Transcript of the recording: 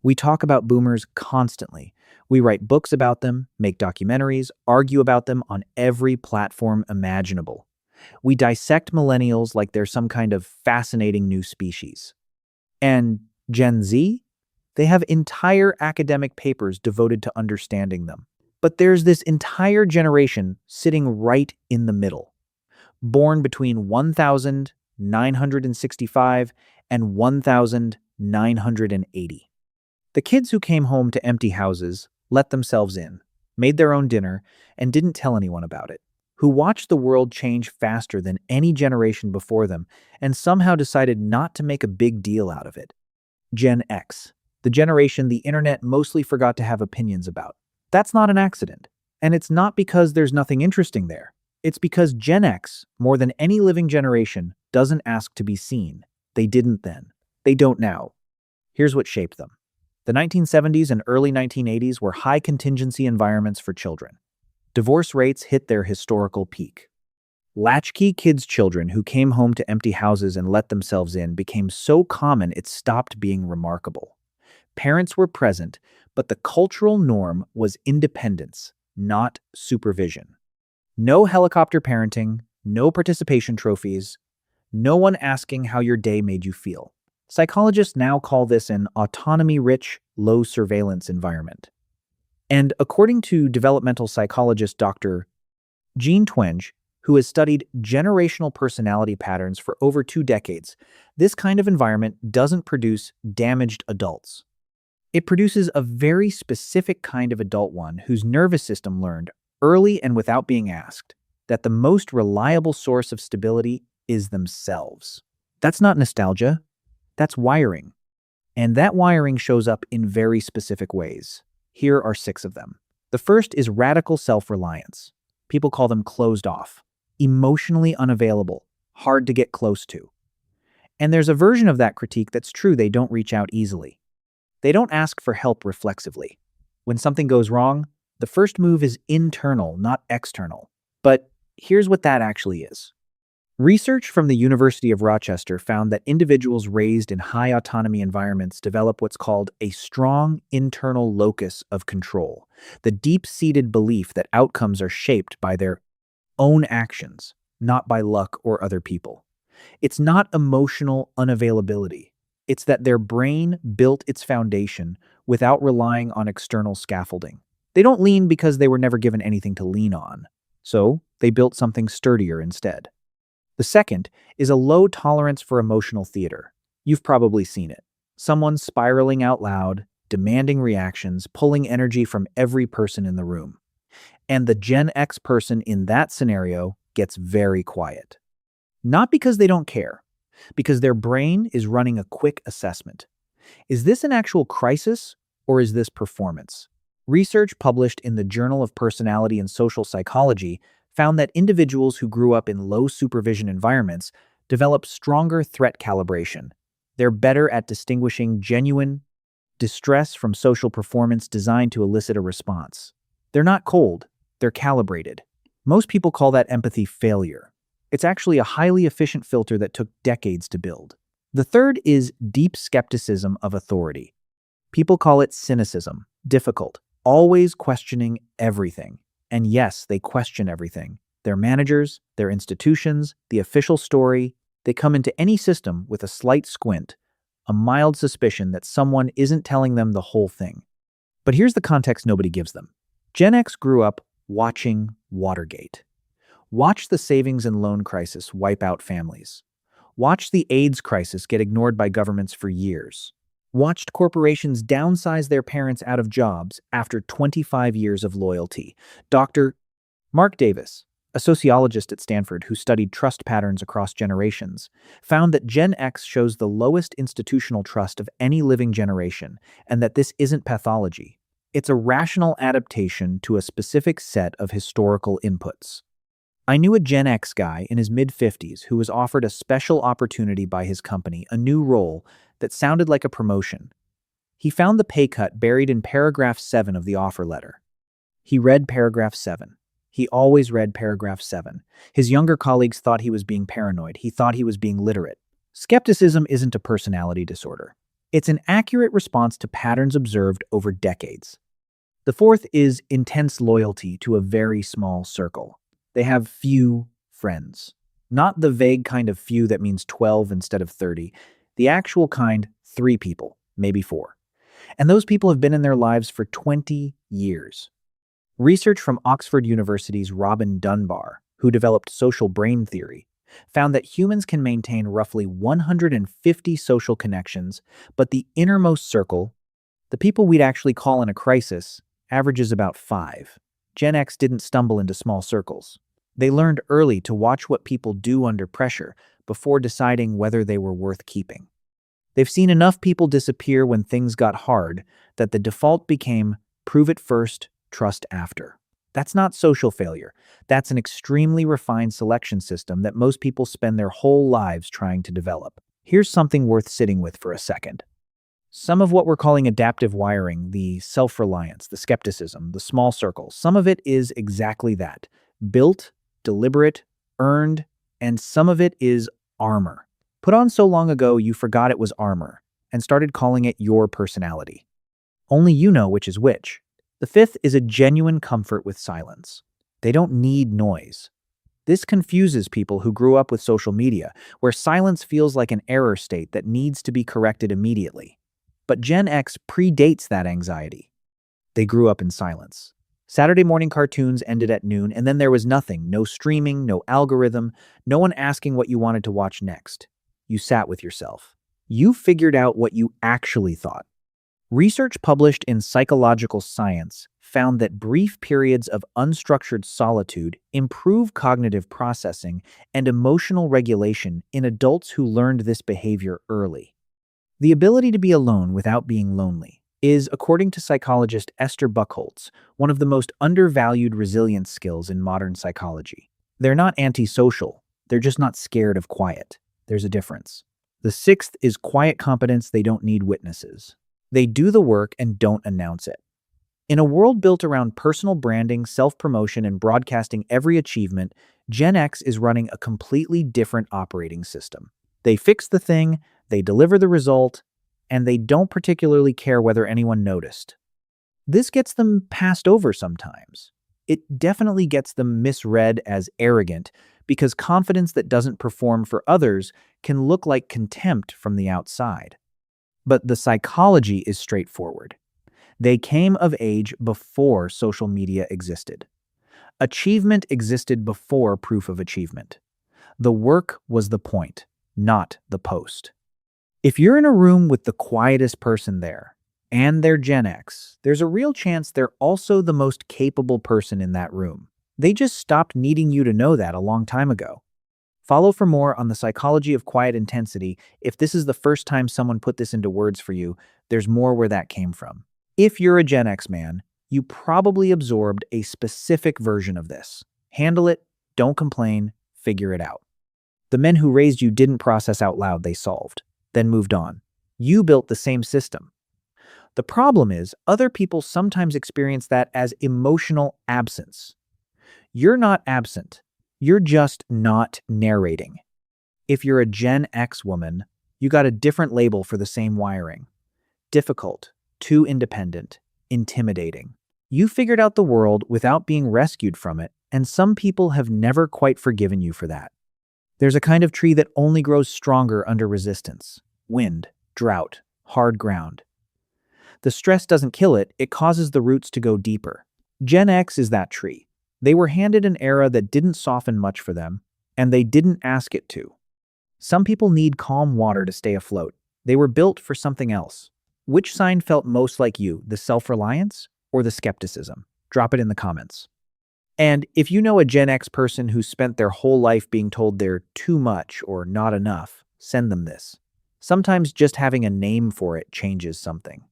We talk about boomers constantly. We write books about them, make documentaries, argue about them on every platform imaginable. We dissect millennials like they're some kind of fascinating new species. And Gen Z? They have entire academic papers devoted to understanding them. But there's this entire generation sitting right in the middle, born between 1965 and 1980. The kids who came home to empty houses, let themselves in, made their own dinner, and didn't tell anyone about it, who watched the world change faster than any generation before them and somehow decided not to make a big deal out of it. Gen X, the generation the internet mostly forgot to have opinions about. That's not an accident. And it's not because there's nothing interesting there. It's because Gen X, more than any living generation, doesn't ask to be seen. They didn't then. They don't now. Here's what shaped them. The 1970s and early 1980s were high-contingency environments for children. Divorce rates hit their historical peak. Latchkey kids' children who came home to empty houses and let themselves in became so common it stopped being remarkable. Parents were present, but the cultural norm was independence, not supervision. No helicopter parenting, no participation trophies, no one asking how your day made you feel. Psychologists now call this an autonomy-rich, low-surveillance environment. And according to developmental psychologist Dr. Jean Twenge, who has studied generational personality patterns for over 2 decades, this kind of environment doesn't produce damaged adults. It produces a very specific kind of adult one whose nervous system learned, early and without being asked, that the most reliable source of stability is themselves. That's not nostalgia. That's wiring. And that wiring shows up in very specific ways. Here are 6 of them. The first is radical self-reliance. People call them closed off, emotionally unavailable, hard to get close to. And there's a version of that critique that's true. They don't reach out easily. They don't ask for help reflexively. When something goes wrong, the first move is internal, not external. But here's what that actually is. Research from the University of Rochester found that individuals raised in high autonomy environments develop what's called a strong internal locus of control, the deep-seated belief that outcomes are shaped by their own actions, not by luck or other people. It's not emotional unavailability. It's that their brain built its foundation without relying on external scaffolding. They don't lean because they were never given anything to lean on. So they built something sturdier instead. The second is a low tolerance for emotional theater. You've probably seen it. Someone spiraling out loud, demanding reactions, pulling energy from every person in the room. And the Gen X person in that scenario gets very quiet. Not because they don't care, because their brain is running a quick assessment. Is this an actual crisis, or is this performance? Research published in the Journal of Personality and Social Psychology found that individuals who grew up in low supervision environments develop stronger threat calibration. They're better at distinguishing genuine distress from social performance designed to elicit a response. They're not cold, they're calibrated. Most people call that empathy failure. It's actually a highly efficient filter that took decades to build. The third is deep skepticism of authority. People call it cynicism, difficult, always questioning everything. And yes, they question everything. Their managers, their institutions, the official story. They come into any system with a slight squint, a mild suspicion that someone isn't telling them the whole thing. But here's the context nobody gives them. Gen X grew up watching Watergate. Watch the savings and loan crisis wipe out families. Watch the AIDS crisis get ignored by governments for years. Watched corporations downsize their parents out of jobs after 25 years of loyalty. Dr. Mark Davis, a sociologist at Stanford who studied trust patterns across generations, found that Gen X shows the lowest institutional trust of any living generation, and that this isn't pathology. It's a rational adaptation to a specific set of historical inputs. I knew a Gen X guy in his mid-50s who was offered a special opportunity by his company, a new role that sounded like a promotion. He found the pay cut buried in paragraph 7 of the offer letter. He read paragraph 7. He always read paragraph 7. His younger colleagues thought he was being paranoid. He thought he was being literate. Skepticism isn't a personality disorder. It's an accurate response to patterns observed over decades. The fourth is intense loyalty to a very small circle. They have few friends. Not the vague kind of few that means 12 instead of 30. The actual kind, 3 people, maybe 4. And those people have been in their lives for 20 years. Research from Oxford University's Robin Dunbar, who developed social brain theory, found that humans can maintain roughly 150 social connections, but the innermost circle, the people we'd actually call in a crisis, averages about 5. Gen X didn't stumble into small circles. They learned early to watch what people do under pressure before deciding whether they were worth keeping. They've seen enough people disappear when things got hard that the default became prove it first, trust after. That's not social failure. That's an extremely refined selection system that most people spend their whole lives trying to develop. Here's something worth sitting with for a second. Some of what we're calling adaptive wiring, the self-reliance, the skepticism, the small circle, some of it is exactly that. Built, deliberate, earned, and some of it is armor. Put on so long ago you forgot it was armor and started calling it your personality. Only you know which is which. The fifth is a genuine comfort with silence. They don't need noise. This confuses people who grew up with social media, where silence feels like an error state that needs to be corrected immediately. But Gen X predates that anxiety. They grew up in silence. Saturday morning cartoons ended at noon, and then there was nothing. No streaming, no algorithm, no one asking what you wanted to watch next. You sat with yourself. You figured out what you actually thought. Research published in Psychological Science found that brief periods of unstructured solitude improve cognitive processing and emotional regulation in adults who learned this behavior early. The ability to be alone without being lonely is, according to psychologist Esther Buchholz, one of the most undervalued resilience skills in modern psychology. They're not antisocial, they're just not scared of quiet. There's a difference. The sixth is quiet competence. They don't need witnesses. They do the work and don't announce it. In a world built around personal branding, self-promotion, and broadcasting every achievement, Gen X is running a completely different operating system. They fix the thing, they deliver the result, and they don't particularly care whether anyone noticed. This gets them passed over sometimes. It definitely gets them misread as arrogant because confidence that doesn't perform for others can look like contempt from the outside. But the psychology is straightforward. They came of age before social media existed. Achievement existed before proof of achievement. The work was the point, not the post. If you're in a room with the quietest person there, and they're Gen X, there's a real chance they're also the most capable person in that room. They just stopped needing you to know that a long time ago. Follow for more on the psychology of quiet intensity. If this is the first time someone put this into words for you, there's more where that came from. If you're a Gen X man, you probably absorbed a specific version of this. Handle it, don't complain, figure it out. The men who raised you didn't process out loud, they solved, then moved on. You built the same system. The problem is, other people sometimes experience that as emotional absence. You're not absent. You're just not narrating. If you're a Gen X woman, you got a different label for the same wiring. Difficult, too independent, intimidating. You figured out the world without being rescued from it, and some people have never quite forgiven you for that. There's a kind of tree that only grows stronger under resistance. Wind, drought, hard ground. The stress doesn't kill it, it causes the roots to go deeper. Gen X is that tree. They were handed an era that didn't soften much for them, and they didn't ask it to. Some people need calm water to stay afloat. They were built for something else. Which sign felt most like you, the self-reliance or the skepticism? Drop it in the comments. And if you know a Gen X person who spent their whole life being told they're too much or not enough, send them this. Sometimes just having a name for it changes something.